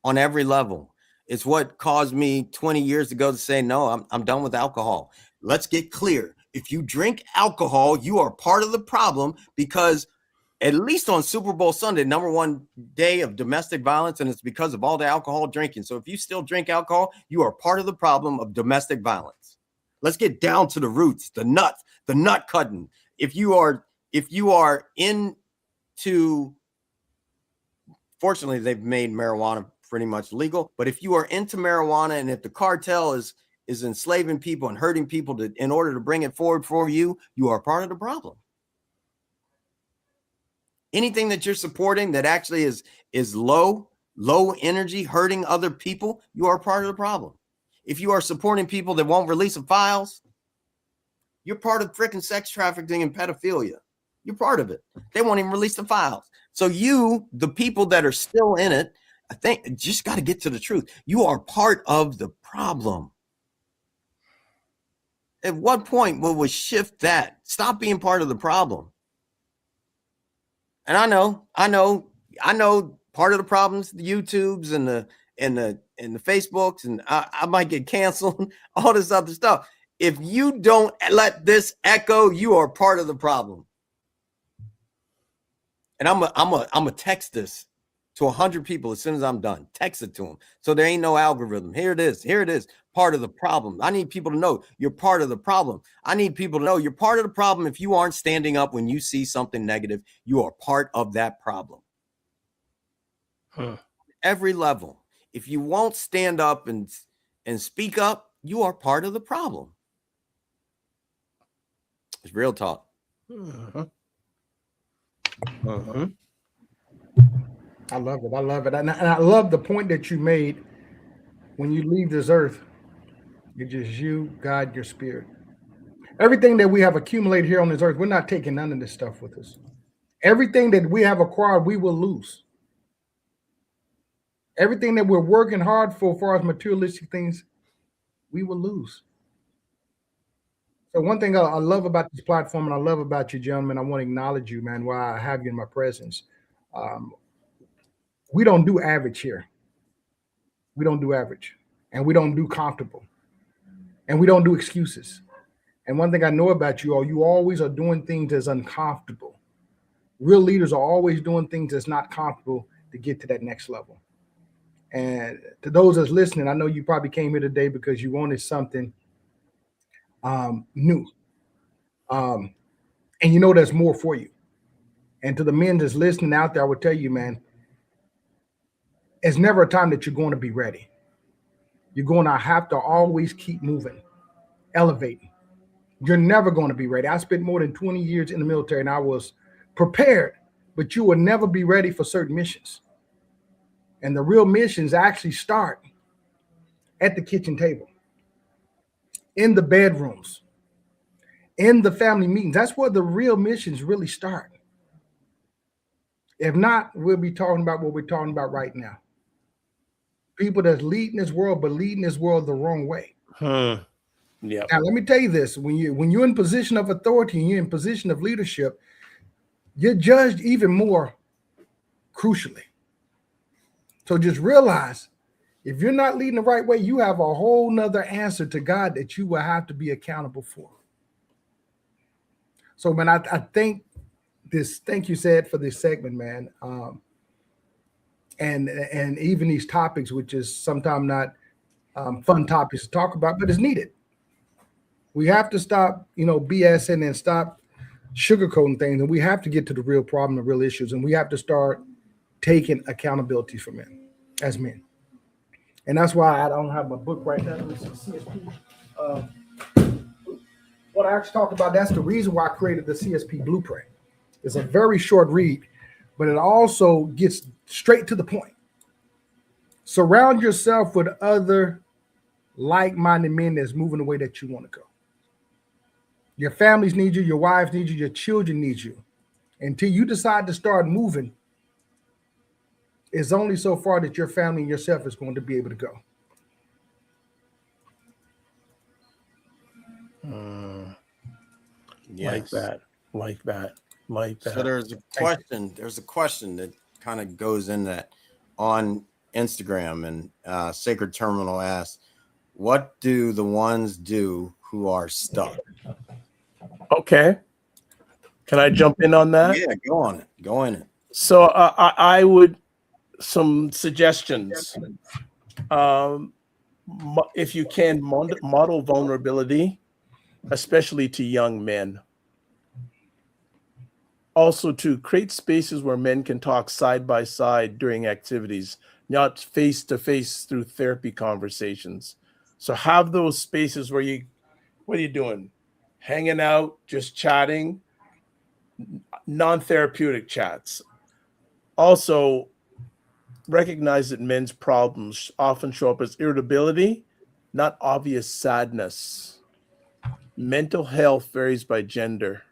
on every level. It's what caused me 20 years ago to say, no, I'm done with alcohol. Let's get clear. If you drink alcohol, you are part of the problem, because at least on Super Bowl Sunday, #1 day of domestic violence, and it's because of all the alcohol drinking. So if you still drink alcohol, you are part of the problem of domestic violence. Let's get down to the roots, the nut cutting. If you are into, fortunately, they've made marijuana pretty much legal, but if you are into marijuana and if the cartel is enslaving people and hurting people in order to bring it forward for you, you are part of the problem. Anything that you're supporting that actually is low energy, hurting other people, you are part of the problem. If you are supporting people that won't release the files, you're part of freaking sex trafficking and pedophilia. You're part of it. They won't even release the files. So you, the people that are still in it, I think just got to get to the truth. You are part of the problem. At what point will we shift that? Stop being part of the problem. And I know part of the problems, the YouTubes and the Facebooks, and I might get canceled, all this other stuff. If you don't let this echo, you are part of the problem. And I'm a text this to 100 people as soon as I'm done. Text it to them. So there ain't no algorithm. Here it is. Here it is. Part of the problem. I need people to know you're part of the problem. I need people to know you're part of the problem. If you aren't standing up when you see something negative, you are part of that problem. Every level. If you won't stand up and speak up, you are part of the problem. It's real talk. I love it. I love it. And I love the point that you made. When you leave this earth, it's just you, God, your spirit. Everything that we have accumulated here on this earth, we're not taking none of this stuff with us. Everything that we have acquired, we will lose. Everything that we're working hard for, as far as materialistic things, we will lose. So one thing I love about this platform, and I love about you, gentlemen, I want to acknowledge you, man, while I have you in my presence. We don't do average here. We don't do average, and we don't do comfortable, and we don't do excuses. And one thing I know about you all, you always are doing things that's uncomfortable. Real leaders are always doing things that's not comfortable to get to that next level. And to those that's listening, I know you probably came here today because you wanted something new. And you know there's more for you. And to the men that's listening out there, I would tell you, man, it's never a time that you're going to be ready. You're going to have to always keep moving, elevating. You're never going to be ready. I spent more than 20 years in the military and I was prepared, but you will never be ready for certain missions. And the real missions actually start at the kitchen table, in the bedrooms, in the family meetings. That's where the real missions really start. If not, we'll be talking about what we're talking about right now. People that's leading this world, but leading this world the wrong way. Yeah. Now, let me tell you this: when you're in position of authority and you're in position of leadership, you're judged even more crucially. So just realize, if you're not leading the right way, you have a whole nother answer to God that you will have to be accountable for. So, man, I think thank you, Said, for this segment, man. And even these topics, which is sometimes not fun topics to talk about, but it's needed. We have to stop, BSing and stop sugarcoating things, and we have to get to the real problem, the real issues, and we have to start taking accountability for men, as men. And that's why I don't have my book right now. Let me see, CSP. What I actually talked about, that's the reason why I created the CSP Blueprint. It's a very short read, but it also gets straight to the point. Surround yourself with other like-minded men that's moving the way that you want to go. Your families need you, your wives need you, your children need you. Until you decide to start moving, it's only so far that your family and yourself is going to be able to go. Like that. So there's a question that kind of goes in that on Instagram, and Sacred Terminal asks, what do the ones do who are stuck? Okay. Can I jump in on that? Yeah, go on it. Go in it. So I would, some suggestions. If you can, model vulnerability, especially to young men. Also, to create spaces where men can talk side by side during activities, not face to face through therapy conversations. So have those spaces where what are you doing? Hanging out, just chatting, non-therapeutic chats. Also, recognize that men's problems often show up as irritability, not obvious sadness. Mental health varies by gender.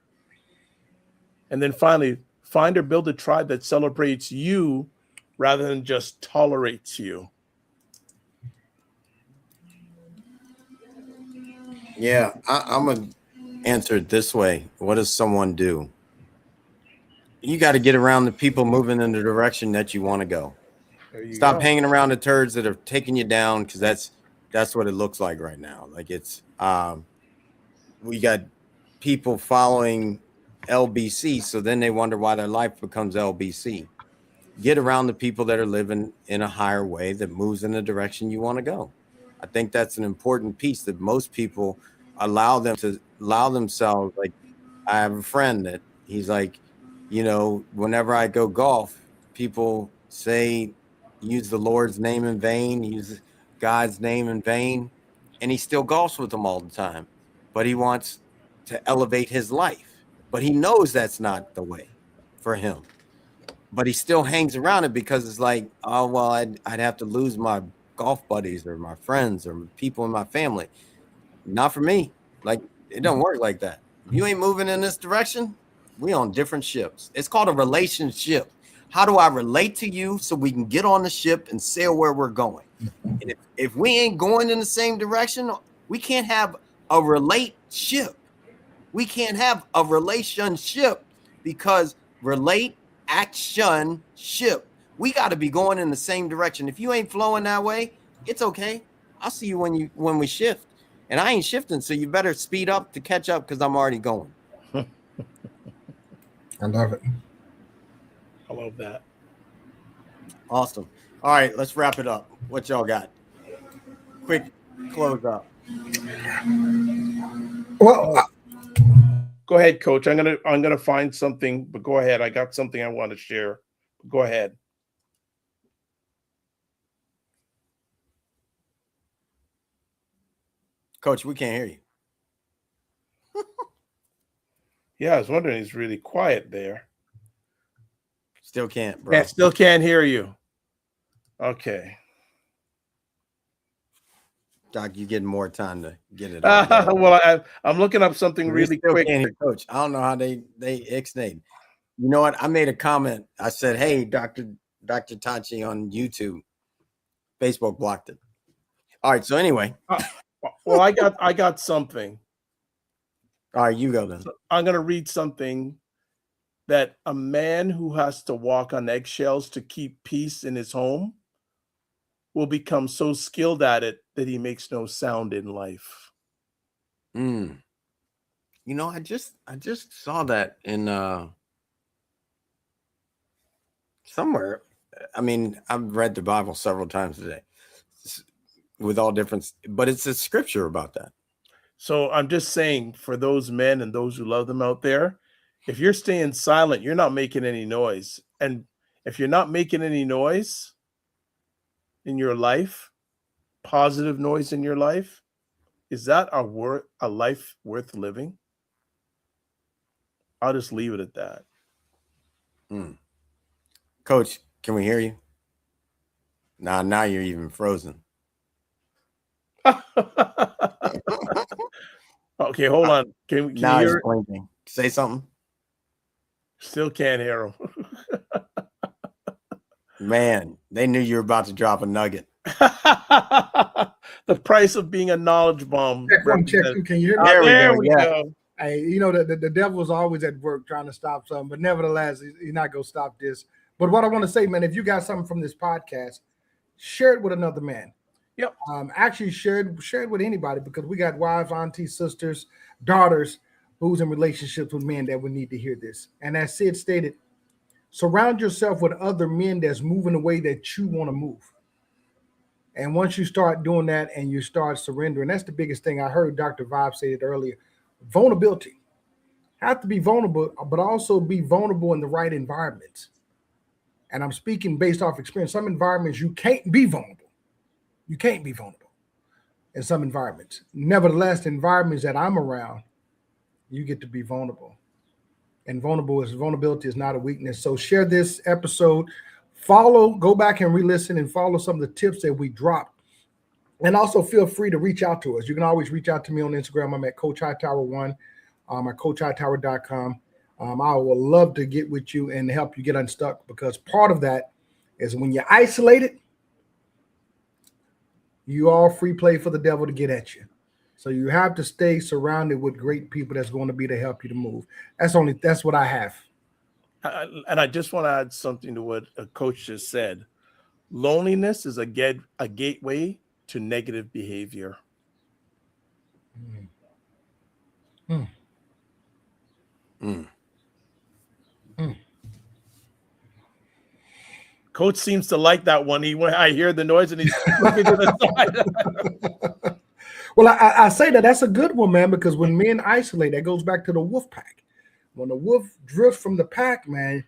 And then finally, find or build a tribe that celebrates you rather than just tolerates you. Yeah, I'm going to answer it this way. What does someone do? You got to get around the people moving in the direction that you want to go. Stop hanging around the turds that are taking you down, because that's what it looks like right now. Like it's we got people following LBC, so then they wonder why their life becomes LBC. Get around the people that are living in a higher way that moves in the direction you want to go. I think that's an important piece that most people allow themselves. Like, I have a friend that he's like, whenever I go golf, people say, use the Lord's name in vain, use God's name in vain, and he still golfs with them all the time. But he wants to elevate his life, but he knows that's not the way for him. But he still hangs around it because it's like, oh, well, I'd have to lose my golf buddies or my friends or people in my family. Not for me. Like, it don't work like that. If you ain't moving in this direction, we on different ships. It's called a relationship. How do I relate to you so we can get on the ship and sail where we're going? And if we ain't going in the same direction, we can't have a relationship. We can't have a relationship, because action ship. We got to be going in the same direction. If you ain't flowing that way, it's okay. I'll see you when we shift. And I ain't shifting, so you better speed up to catch up, because I'm already going. I love it. I love that. Awesome. All right, let's wrap it up. What y'all got? Quick close up. Well, go ahead, Coach. I'm gonna find something, but go ahead. I got something I want to share. Go ahead. Coach, we can't hear you. Yeah, I was wondering, he's really quiet there. Still can't, bro. Yeah, still can't hear you. Okay. Doc, you getting more time to get it out. Well, I'm looking up something really quick. Can't hear Coach. I don't know how they ixnayed. You know what? I made a comment. I said, "Hey, Dr. Tachi on YouTube." Facebook blocked it. All right. So anyway, well, I got something. All right, you go then. So I'm gonna read something that a man who has to walk on eggshells to keep peace in his home will become so skilled at it that he makes no sound in life. You know, I just saw that in somewhere. I mean, I've read the Bible several times today with all different, but it's a scripture about that. So I'm just saying, for those men and those who love them out there, if you're staying silent, you're not making any noise. And if you're not making any noise in your life, positive noise in your life, is that a life worth living? I'll just leave it at that. Coach, can we hear you? Now you're even frozen. Okay, hold on. Can you Now he's hear it? blinking. Say something. Still can't hear him. Man, they knew you were about to drop a nugget. The price of being a knowledge bomb. Check 1, check 2. Can you hear me? There we go. Yeah. go. Hey, you know the devil's always at work trying to stop something, but nevertheless, he's not gonna stop this. But what I want to say, man, if you got something from this podcast, share it with another man. Yep. Actually, share it with anybody, because we got wives, aunties, sisters, daughters who's in relationships with men that would need to hear this. And as Sid stated, surround yourself with other men that's moving the way that you want to move. And once you start doing that and you start surrendering, that's the biggest thing. I heard Dr. Vibe say it earlier. Vulnerability. Have to be vulnerable, but also be vulnerable in the right environments. And I'm speaking based off experience. Some environments you can't be vulnerable. You can't be vulnerable in some environments. Nevertheless, the environments that I'm around, you get to be vulnerable. And vulnerability is not a weakness. So share this episode. Go back and re-listen and follow some of the tips that we dropped. And also feel free to reach out to us. You can always reach out to me on Instagram. I'm at Coach Hightower1, at CoachHightower.com. I would love to get with you and help you get unstuck, because part of that is when you're isolated, you all free play for the devil to get at you. So you have to stay surrounded with great people that's going to be to help you to move. That's what I have. And I just want to add something to what a coach just said. Loneliness is a gateway to negative behavior. Coach seems to like that one. I hear the noise and he's looking to the side. Well, I say that's a good one, man, because when men isolate, that goes back to the wolf pack. When the wolf drifts from the pack, man,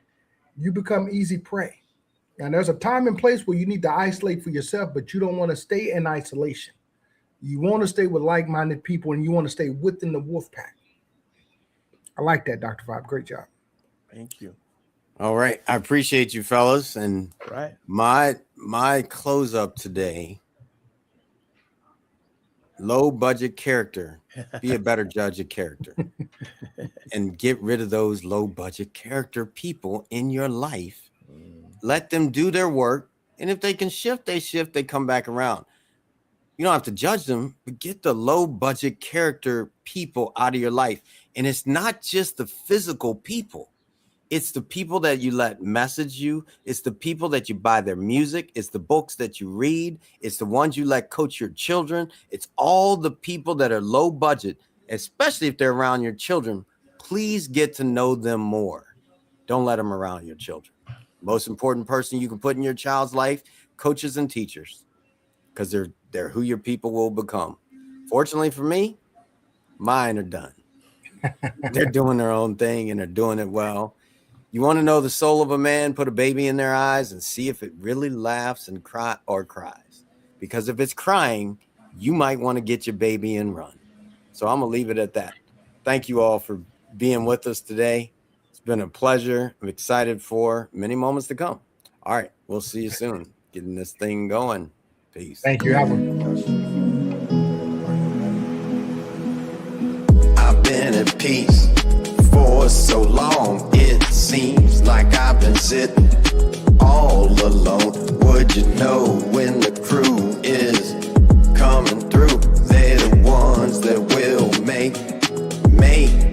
you become easy prey. And there's a time and place where you need to isolate for yourself, but you don't want to stay in isolation. You want to stay with like-minded people, and you want to stay within the wolf pack. I like that, Dr. Vibe. Great job. Thank you. All right. I appreciate you, fellas. And Right. my close up today, low budget character. Be a better judge of character. And get rid of those low budget character people in your life. Let them do their work. And if they can shift, they shift, they come back around. You don't have to judge them, but get the low budget character people out of your life. And it's not just the physical people. It's the people that you let message you. It's the people that you buy their music. It's the books that you read. It's the ones you let coach your children. It's all the people that are low budget, especially if they're around your children. Please get to know them more. Don't let them around your children. Most important person you can put in your child's life, coaches and teachers, because they're who your people will become. Fortunately for me, mine are done. They're doing their own thing and they're doing it well. You want to know the soul of a man? Put a baby in their eyes and see if it really laughs and cries. Because if it's crying, you might want to get your baby and run. So I'm going to leave it at that. Thank you all for being with us today. It's been a pleasure. I'm excited for many moments to come. All right. We'll see you soon. Getting this thing going. Peace. Thank you. I've been at peace for so long. It seems like I've been sitting all alone. Would you know when the crew is coming through? They're the ones that will make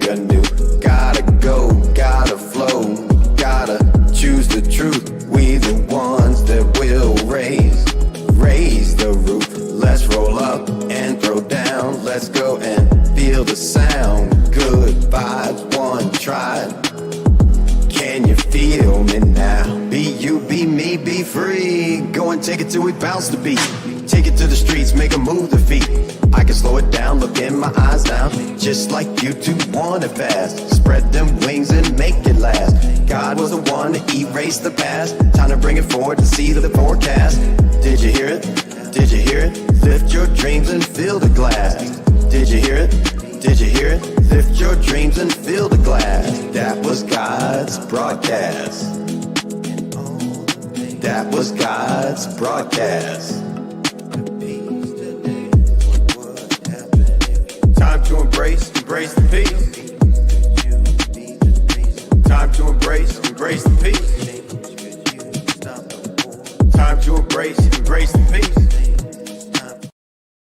anew. Gotta go, gotta flow, gotta choose the truth. We the ones that will raise the roof. Let's roll up and throw down. Let's go and feel the sound. Good vibes, one try. Can you feel me now? Be you, be me, be free. Go and take it till we bounce the beat. Take it to the streets, make 'em move the feet. I can slow it down, look in my eyes now. Just like you two want it fast. Spread them wings and make it last. God was the one to erase the past. Time to bring it forward to see the forecast. Did you hear it? Did you hear it? Lift your dreams and fill the glass. Did you hear it? Did you hear it? Lift your dreams and fill the glass. That was God's broadcast. That was God's broadcast. Time to embrace the peace. Time to embrace the peace. Time to embrace the peace.